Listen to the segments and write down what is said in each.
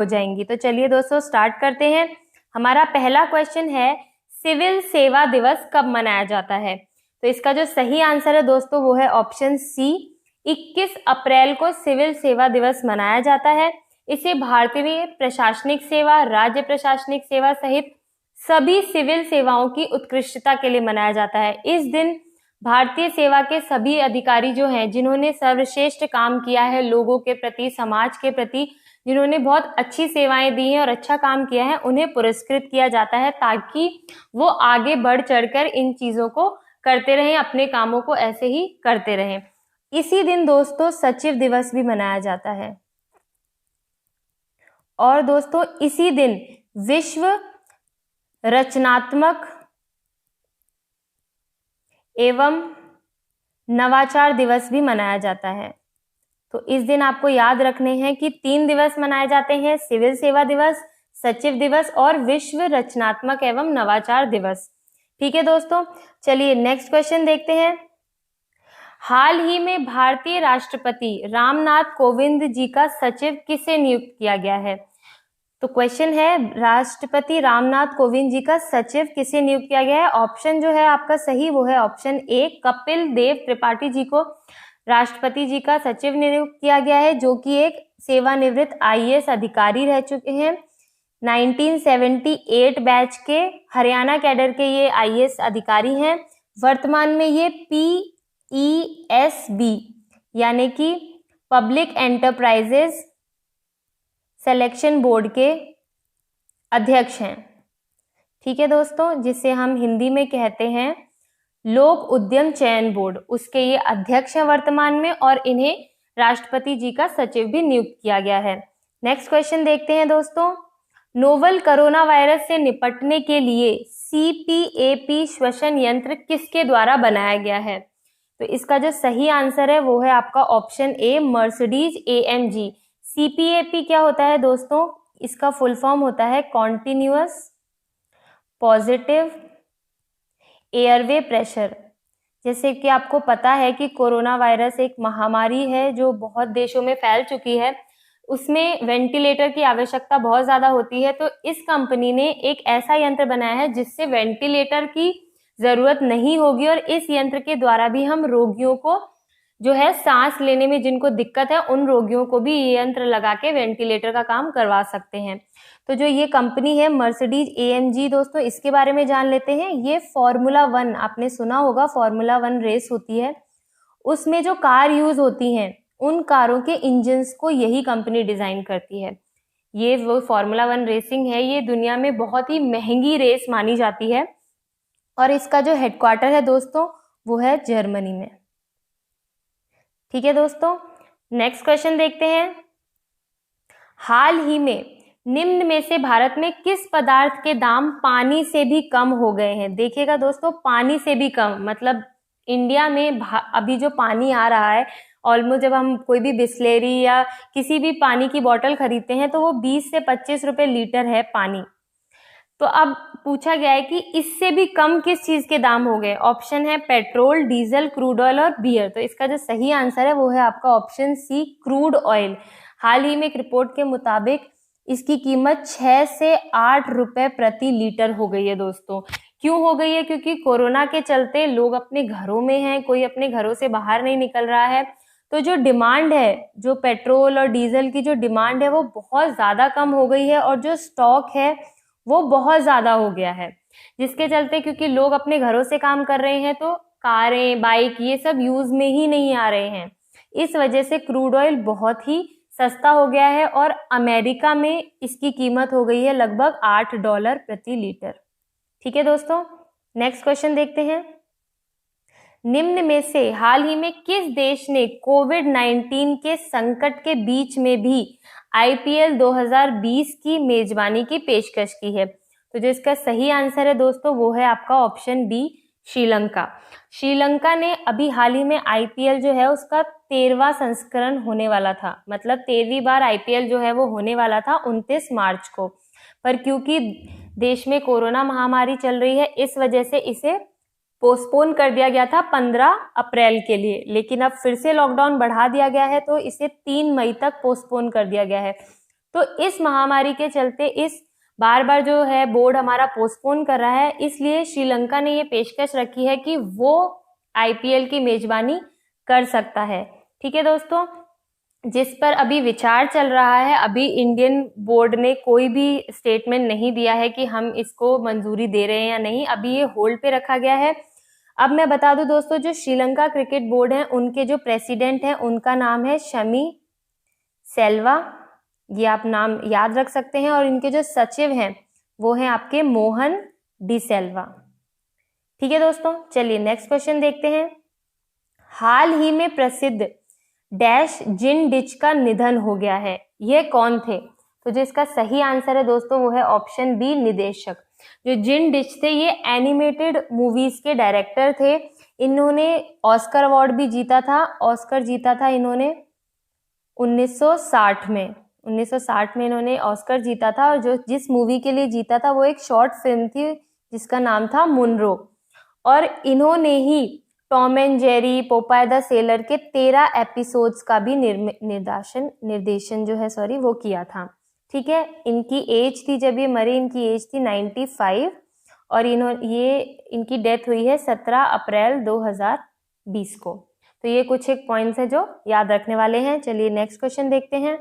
हो जाएंगी। तो चलिए दोस्तों स्टार्ट करते हैं। हमारा पहला क्वेश्चन है, सिविल सेवा दिवस कब मनाया जाता है? तो इसका जो सही आंसर है दोस्तों वो है ऑप्शन सी, 21 अप्रैल को सिविल सेवा दिवस मनाया जाता है। इसे भारतीय प्रशासनिक सेवा, राज्य प्रशासनिक सेवा सहित सभी सिविल सेवाओं की उत्कृष्टता के लिए मनाया जाता है। इस दिन भारतीय सेवा के सभी अधिकारी जो हैं, जिन्होंने सर्वश्रेष्ठ काम किया है लोगों के प्रति, समाज के प्रति, जिन्होंने बहुत अच्छी सेवाएं दी हैं और अच्छा काम किया है, उन्हें पुरस्कृत किया जाता है ताकि वो आगे बढ़ चढ़कर इन चीजों को करते रहें, अपने कामों को ऐसे ही करते रहें। इसी दिन दोस्तों सचिव दिवस भी मनाया जाता है। और दोस्तों इसी दिन विश्व रचनात्मक एवं नवाचार दिवस भी मनाया जाता है। तो इस दिन आपको याद रखने हैं कि 3 दिवस मनाए जाते हैं, सिविल सेवा दिवस, सचिव दिवस और विश्व रचनात्मक एवं नवाचार दिवस। ठीक है दोस्तों, चलिए नेक्स्ट क्वेश्चन देखते हैं। हाल ही में भारतीय राष्ट्रपति रामनाथ कोविंद जी का सचिव किसे नियुक्त किया गया है? तो क्वेश्चन है, राष्ट्रपति रामनाथ कोविंद जी का सचिव किसे नियुक्त किया गया है? ऑप्शन जो है आपका सही वो है ऑप्शन ए, कपिल देव त्रिपाठी जी को राष्ट्रपति जी का सचिव नियुक्त किया गया है, जो कि एक सेवानिवृत्त आईएएस अधिकारी रह चुके हैं। 1978 बैच के हरियाणा कैडर के ये आईएएस अधिकारी हैं। वर्तमान में ये PESB यानी कि पब्लिक एंटरप्राइजेस सिलेक्शन बोर्ड के अध्यक्ष हैं। ठीक है दोस्तों, जिसे हम हिंदी में कहते हैं लोक उद्यम चयन बोर्ड, उसके ये अध्यक्ष हैं वर्तमान में, और इन्हें राष्ट्रपति जी का सचिव भी नियुक्त किया गया है। नेक्स्ट क्वेश्चन देखते हैं दोस्तों। नोवल कोरोना वायरस से निपटने के लिए CPAP श्वसन यंत्र किसके द्वारा बनाया गया है? तो इसका जो सही आंसर है वो है आपका option A, Mercedes AMG। CPAP क्या होता है दोस्तों? इसका फुल फॉर्म होता है कॉन्टिन्यूअस पॉजिटिव एयरवे प्रेशर। जैसे कि आपको पता है कि कोरोना वायरस एक महामारी है जो बहुत देशों में फैल चुकी है, उसमें वेंटिलेटर की आवश्यकता बहुत ज़्यादा होती है। तो इस कंपनी ने एक ऐसा यंत्र बनाया है जिससे वेंटिलेटर की ज़रूरत नहीं होगी, और इस यंत्र के द्वारा भी हम रोगियों को जो है सांस लेने में जिनको दिक्कत है, उन रोगियों को भी ये यंत्र लगा के वेंटिलेटर का काम करवा सकते हैं। तो जो ये कंपनी है मर्सिडीज AMG दोस्तों, इसके बारे में जान लेते हैं। ये फॉर्मूला 1, आपने सुना होगा फॉर्मूला 1 रेस होती है, उसमें जो कार यूज होती हैं उन कारों के इंजन्स को यही कंपनी डिजाइन करती है। ये वो फॉर्मूला 1 रेसिंग है, ये दुनिया में बहुत ही महंगी रेस मानी जाती है, और इसका जो हेडक्वार्टर है दोस्तों वो है जर्मनी में। ठीक है दोस्तों, नेक्स्ट क्वेश्चन देखते हैं। हाल ही में निम्न में से भारत में किस पदार्थ के दाम पानी से भी कम हो गए हैं? देखिएगा दोस्तों, पानी से भी कम मतलब इंडिया में अभी जो पानी आ रहा है, ऑलमोस्ट जब हम कोई भी बिस्लेरी या किसी भी पानी की बोतल खरीदते हैं तो वो 20 से 25 रुपए लीटर है पानी। तो अब पूछा गया है कि इससे भी कम किस चीज के दाम हो गए? ऑप्शन है पेट्रोल, डीजल, क्रूड ऑयल और बियर। तो इसका जो सही आंसर है वो है आपका ऑप्शन सी, क्रूड ऑयल। हाल ही में एक रिपोर्ट के मुताबिक इसकी कीमत 6 से 8 रुपए प्रति लीटर हो गई है दोस्तों। क्यों हो गई है? क्योंकि कोरोना के चलते लोग अपने घरों में हैं, कोई अपने घरों से बाहर नहीं निकल रहा है, तो जो डिमांड है, जो पेट्रोल और डीजल की जो डिमांड है वो बहुत ज़्यादा कम हो गई है, और जो स्टॉक है वो बहुत ज़्यादा हो गया है, जिसके चलते क्योंकि लोग अपने घरों से काम कर रहे हैं तो कारें, बाइक ये सब यूज़ में ही नहीं आ रहे हैं। इस वजह से क्रूड ऑयल बहुत ही सस्ता हो गया है, और अमेरिका में इसकी कीमत हो गई है लगभग $8 प्रति लीटर। ठीक है दोस्तों, नेक्स्ट क्वेश्चन देखते हैं। निम्न में से हाल ही में किस देश ने कोविड-19 के संकट के बीच में भी IPL 2020 की मेजबानी की पेशकश की है? तो जो इसका सही आंसर है दोस्तों वो है आपका ऑप्शन बी, श्रीलंका। श्रीलंका ने अभी हाल ही में IPL जो है उसका 13वां संस्करण होने वाला था, मतलब 13वीं बार IPL जो है वो होने वाला था 29 मार्च को, पर क्योंकि देश में कोरोना महामारी चल रही है इस वजह से इसे पोस्टपोन कर दिया गया था 15 अप्रैल के लिए, लेकिन अब फिर से लॉकडाउन बढ़ा दिया गया है तो इसे 3 मई तक पोस्टपोन कर दिया गया है। तो इस महामारी के चलते इस बार बार जो है बोर्ड हमारा पोस्टपोन कर रहा है, इसलिए श्रीलंका ने ये पेशकश रखी है कि वो आईपीएल की मेजबानी कर सकता है। ठीक है दोस्तों, जिस पर अभी विचार चल रहा है, अभी इंडियन बोर्ड ने कोई भी स्टेटमेंट नहीं दिया है कि हम इसको मंजूरी दे रहे हैं या नहीं, अभी ये होल्ड पे रखा गया है। अब मैं बता दूं दोस्तों, जो श्रीलंका क्रिकेट बोर्ड है उनके जो प्रेसिडेंट हैं उनका नाम है शमी सेल्वा, ये आप नाम याद रख सकते हैं, और इनके जो सचिव हैं वो हैं आपके मोहन डी सेल्वा। ठीक है दोस्तों, चलिए नेक्स्ट क्वेश्चन देखते हैं। हाल ही में प्रसिद्ध डैश जिन डिच का निधन हो गया है, ये कौन थे? तो जिसका सही आंसर है दोस्तों वो है ऑप्शन बी, निदेशक। जो जिन डिच थे ये एनिमेटेड मूवीज के डायरेक्टर थे, इन्होंने ऑस्कर अवार्ड भी जीता था, ऑस्कर जीता था इन्होंने 1960 में, 1960 में इन्होंने ऑस्कर जीता था, और जो जिस मूवी के लिए जीता था वो एक शॉर्ट फिल्म थी जिसका नाम था मुनरो, और इन्होंने ही Tom and Jerry, Popeye the sailor के 13 एपिसोड्स का भी निर्देशन जो है वो किया था। ठीक है, इनकी एज थी जब ये मरे, इनकी एज थी 95, और इनकी डेथ हुई है 17 अप्रैल 2020 को। तो ये कुछ एक पॉइंट्स हैं जो याद रखने वाले हैं। चलिए नेक्स्ट क्वेश्चन देखते हैं।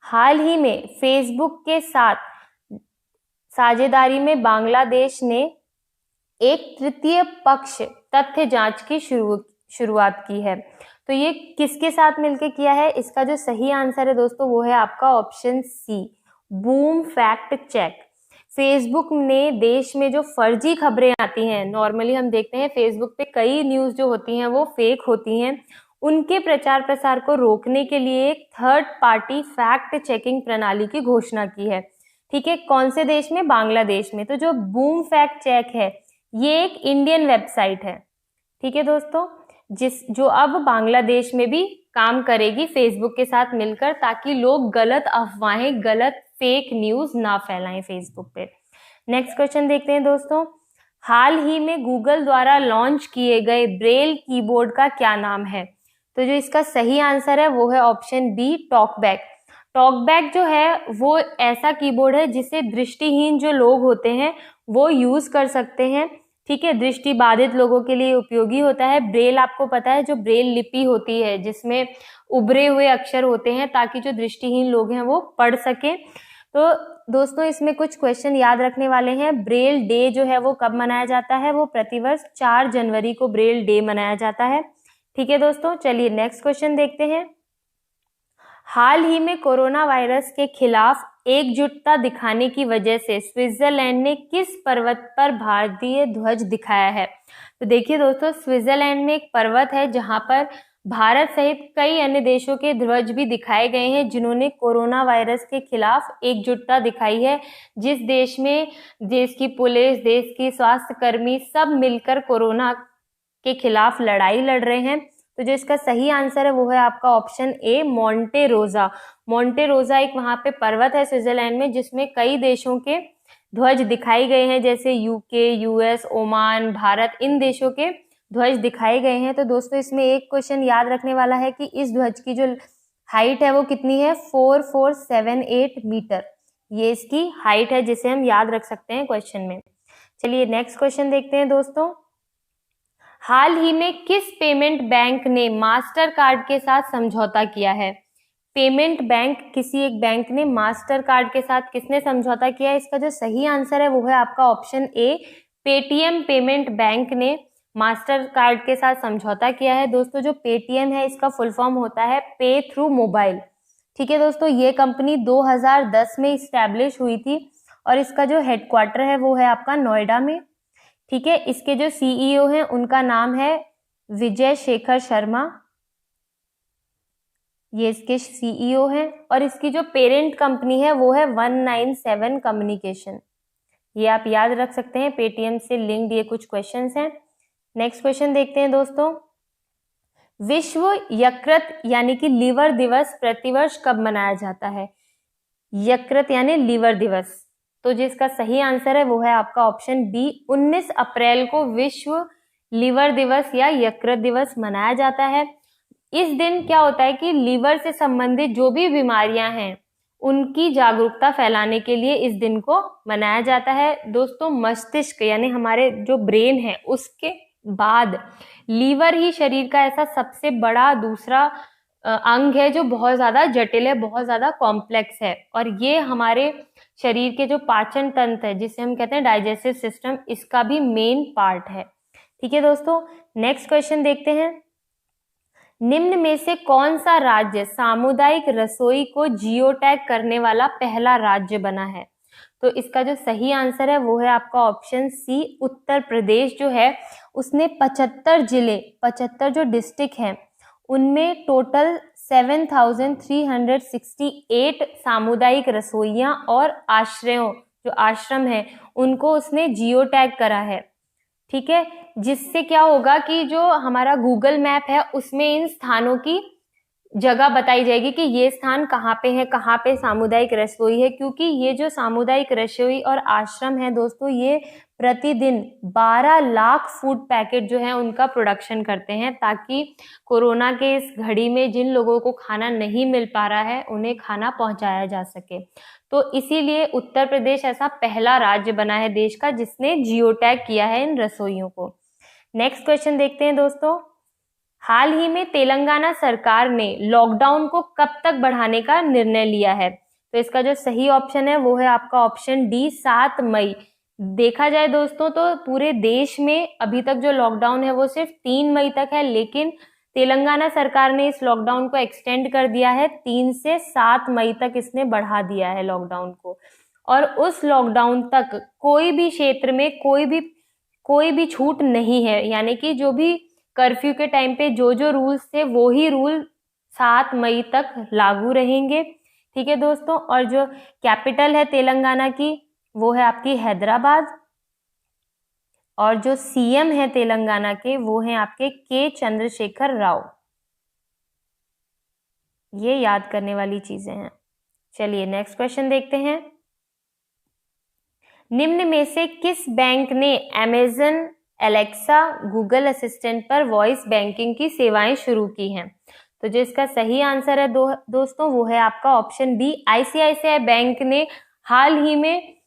हाल ही में फेसबुक के साथ साझेदारी में बांग्लादेश ने एक तृतीय पक्ष तथ्य जांच की शुरुआत की है। तो ये किसके साथ मिलकर किया है? इसका जो सही आंसर है दोस्तों वो है आपका option C, Boom fact check. Facebook ने देश में जो फर्जी खबरें आती हैं, नॉर्मली हम देखते हैं फेसबुक पे कई न्यूज जो होती हैं वो फेक होती हैं, उनके प्रचार प्रसार को रोकने के लिए एक थर्ड पार्टी फैक्ट चेकिंग प्रणाली की घोषणा की है। ठीक है, कौन से देश में? बांग्लादेश में। तो जो बूम फैक्ट चेक है ये एक इंडियन वेबसाइट है। ठीक है दोस्तों, जो अब बांग्लादेश में भी काम करेगी फेसबुक के साथ मिलकर, ताकि लोग गलत अफवाहें, गलत फेक न्यूज ना फैलाएं फेसबुक पे। नेक्स्ट क्वेश्चन देखते हैं दोस्तों। हाल ही में गूगल द्वारा लॉन्च किए गए ब्रेल कीबोर्ड का क्या नाम है? तो जो इसका सही आंसर है वो है ऑप्शन बी, टॉकबैक। टॉकबैक जो है वो ऐसा कीबोर्ड है जिसे दृष्टिहीन जो लोग होते हैं वो यूज कर सकते हैं। ठीक है, दृष्टि बाधित लोगों के लिए उपयोगी होता है। ब्रेल आपको पता है जो ब्रेल लिपि होती है जिसमें उभरे हुए अक्षर होते हैं ताकि जो दृष्टिहीन लोग हैं वो पढ़ सके। तो दोस्तों इसमें कुछ क्वेश्चन याद रखने वाले हैं। ब्रेल डे जो है वो कब मनाया जाता है? वो प्रतिवर्ष 4 जनवरी को ब्रेल डे मनाया जाता है। ठीक है दोस्तों, चलिए नेक्स्ट क्वेश्चन देखते हैं। हाल ही में कोरोना वायरस के खिलाफ एकजुटता दिखाने की वजह से स्विट्जरलैंड ने किस पर्वत पर भारतीय ध्वज दिखाया है? तो देखिए दोस्तों, स्विट्जरलैंड में एक पर्वत है जहां पर भारत सहित कई अन्य देशों के ध्वज भी दिखाए गए हैं, जिन्होंने कोरोना वायरस के खिलाफ एकजुटता दिखाई है। जिस देश में देश की पुलिस, देश की स्वास्थ्य कर्मी सब मिलकर कोरोना के खिलाफ लड़ाई लड़ रहे हैं। तो जो इसका सही आंसर है वो है आपका ऑप्शन ए, मोंटे रोजा। मोंटे रोजा एक वहां पे पर्वत है स्विट्जरलैंड में जिसमें कई देशों के ध्वज दिखाए गए हैं, जैसे यूके, यूएस, ओमान, भारत, इन देशों के ध्वज दिखाए गए हैं। तो दोस्तों इसमें एक क्वेश्चन याद रखने वाला है कि इस ध्वज की जो हाइट है वो कितनी है? 4478 मीटर, ये इसकी हाइट है जिसे हम याद रख सकते हैं क्वेश्चन में। चलिए नेक्स्ट क्वेश्चन देखते हैं दोस्तों। हाल ही में किस पेमेंट बैंक ने मास्टर कार्ड के साथ समझौता किया है? पेमेंट बैंक, किसी एक बैंक ने मास्टर कार्ड के साथ किसने समझौता किया है? इसका जो सही आंसर है वो है आपका option A, Paytm payment bank ने मास्टर कार्ड के साथ समझौता किया है। दोस्तों जो पेटीएम है इसका फुल फॉर्म होता है पे थ्रू मोबाइल। ठीक है दोस्तों, ये कंपनी 2010 में इस्टेब्लिश हुई थी और इसका जो हेडक्वार्टर है वो है आपका नोएडा में। ठीक है, इसके जो सीईओ हैं उनका नाम है विजय शेखर शर्मा, ये इसके सीईओ हैं, और इसकी जो पेरेंट कंपनी है वो है 197 कम्युनिकेशन। ये आप याद रख सकते हैं, पेटीएम से लिंक्ड ये कुछ क्वेश्चंस हैं। नेक्स्ट क्वेश्चन देखते हैं दोस्तों। विश्व यकृत यानी कि लीवर दिवस प्रतिवर्ष कब मनाया जाता है? यकृत यानी लीवर दिवस, तो जिसका सही आंसर है वो है आपका ऑप्शन बी, 19 अप्रैल को विश्व लीवर दिवस या यकृत दिवस मनाया जाता है। इस दिन क्या होता है कि लीवर से संबंधित जो भी बीमारियां हैं उनकी जागरूकता फैलाने के लिए इस दिन को मनाया जाता है। दोस्तों, मस्तिष्क यानी हमारे जो ब्रेन है उसके बाद लीवर ही शरीर का ऐसा सबसे बड़ा दूसरा अंग है जो बहुत ज्यादा जटिल है, बहुत ज्यादा कॉम्प्लेक्स है, और ये हमारे शरीर के जो पाचन तंत्र है जिसे हम कहते हैं डाइजेस्टिव सिस्टम, इसका भी मेन पार्ट है। ठीक है दोस्तों, नेक्स्ट क्वेश्चन देखते हैं। निम्न में से कौन सा राज्य सामुदायिक रसोई को जियो टैग करने वाला पहला राज्य बना है? तो इसका जो सही आंसर है वो है आपका ऑप्शन सी, उत्तर प्रदेश जो है उसने 75 जिले, 75 जो डिस्ट्रिक्ट हैं उनमें टोटल 7368 सामुदायिक रसोइयां और आश्रयों, जो आश्रम है, उनको उसने जियो टैग करा है। ठीक है, जिससे क्या होगा कि जो हमारा गूगल मैप है उसमें इन स्थानों की जगह बताई जाएगी कि ये स्थान कहाँ पे है, कहाँ पे सामुदायिक रसोई है, क्योंकि ये जो सामुदायिक रसोई और आश्रम है दोस्तों, ये प्रतिदिन 12 लाख फूड पैकेट जो है उनका प्रोडक्शन करते हैं, ताकि कोरोना के इस घड़ी में जिन लोगों को खाना नहीं मिल पा रहा है उन्हें खाना पहुंचाया जा सके। तो इसीलिए उत्तर प्रदेश ऐसा पहला राज्य बना है देश का जिसने जियो टैग किया है इन रसोइयों को। नेक्स्ट क्वेश्चन देखते हैं दोस्तों। हाल ही में तेलंगाना सरकार ने लॉकडाउन को कब तक बढ़ाने का निर्णय लिया है? तो इसका जो सही ऑप्शन है वो है आपका ऑप्शन डी, 7 मई। देखा जाए दोस्तों तो पूरे देश में अभी तक जो लॉकडाउन है वो सिर्फ 3 मई तक है, लेकिन तेलंगाना सरकार ने इस लॉकडाउन को एक्सटेंड कर दिया है, 3 से 7 मई तक इसने बढ़ा दिया है लॉकडाउन को। और उस लॉकडाउन तक कोई भी क्षेत्र में कोई भी छूट नहीं है, यानी कि जो भी कर्फ्यू के टाइम पे जो जो रूल्स थे वो ही रूल 7 मई तक लागू रहेंगे। ठीक है दोस्तों, और जो कैपिटल है तेलंगाना की वो है आपकी हैदराबाद, और जो सीएम है तेलंगाना के वो हैं आपके के चंद्रशेखर राव। ये याद करने वाली चीजें हैं। चलिए नेक्स्ट क्वेश्चन देखते हैं। निम्न में से किस बैंक ने अमेजन एलेक्सा, गूगल असिस्टेंट पर वॉइस बैंकिंग की सेवाएं शुरू की हैं? तो जो इसका सही आंसर है दोस्तों वो है आपका ऑप्शन बी, आईसीआईसीआई बैंक ने हाल ही में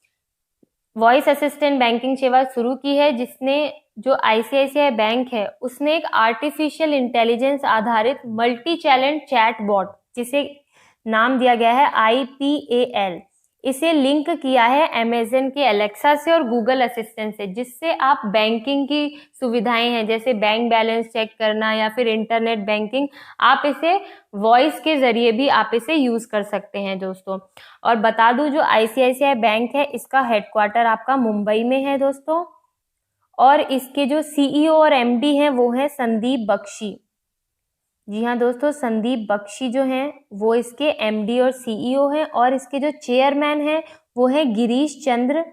वॉइस असिस्टेंट बैंकिंग सेवा शुरू की है, जिसने जो आईसीआईसीआई बैंक है उसने एक आर्टिफिशियल इंटेलिजेंस आधारित मल्टी चैनल चैट बॉट, जिसे नाम दिया गया है IPAL, इसे लिंक किया है अमेजन के एलेक्सा से और गूगल असिस्टेंट से, जिससे आप बैंकिंग की सुविधाएं हैं जैसे बैंक बैलेंस चेक करना या फिर इंटरनेट बैंकिंग, आप इसे वॉइस के जरिए भी आप इसे यूज कर सकते हैं दोस्तों। और बता दूं जो आईसीआईसीआई बैंक है इसका हेडक्वार्टर आपका मुंबई में है दोस्तों, और इसके जो CEO और MD हैं वो है संदीप बख्शी। जी हाँ दोस्तों, संदीप बख्शी जो हैं वो इसके MD और CEO हैं, और इसके जो चेयरमैन हैं वो है गिरीश चंद्र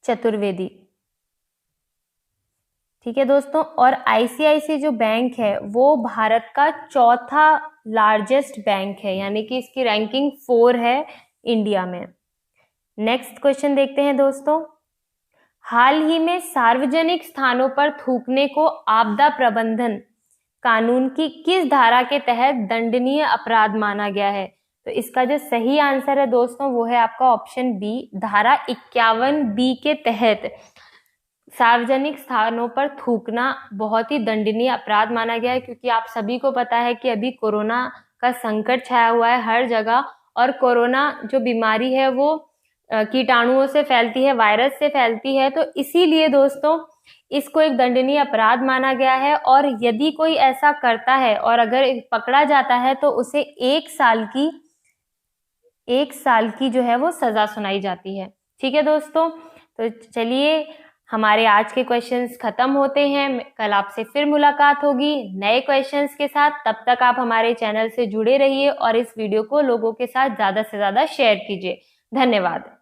चतुर्वेदी। ठीक है दोस्तों, और आईसीआईसीआई जो बैंक है वो भारत का चौथा लार्जेस्ट बैंक है, यानी कि इसकी रैंकिंग 4 है इंडिया में। नेक्स्ट क्वेश्चन देखते हैं दोस्तों। हाल ही में सार्वजनिक स्थानों पर थूकने को आपदा प्रबंधन कानून की किस धारा के तहत दंडनीय अपराध माना गया है? तो इसका जो सही आंसर है दोस्तों वो है आपका ऑप्शन बी, धारा 51B के तहत सार्वजनिक स्थानों पर थूकना बहुत ही दंडनीय अपराध माना गया है, क्योंकि आप सभी को पता है कि अभी कोरोना का संकट छाया हुआ है हर जगह, और कोरोना जो बीमारी है वो कीटाणुओं से फैलती है, वायरस से फैलती है, तो इसीलिए दोस्तों इसको एक दंडनीय अपराध माना गया है। और यदि कोई ऐसा करता है और अगर पकड़ा जाता है तो उसे 1 साल की जो है वो सजा सुनाई जाती है। ठीक है दोस्तों, तो चलिए हमारे आज के क्वेश्चंस खत्म होते हैं। कल आपसे फिर मुलाकात होगी नए क्वेश्चंस के साथ। तब तक आप हमारे चैनल से जुड़े रहिए और इस वीडियो को लोगों के साथ ज़्यादा से ज़्यादा शेयर कीजिए। धन्यवाद।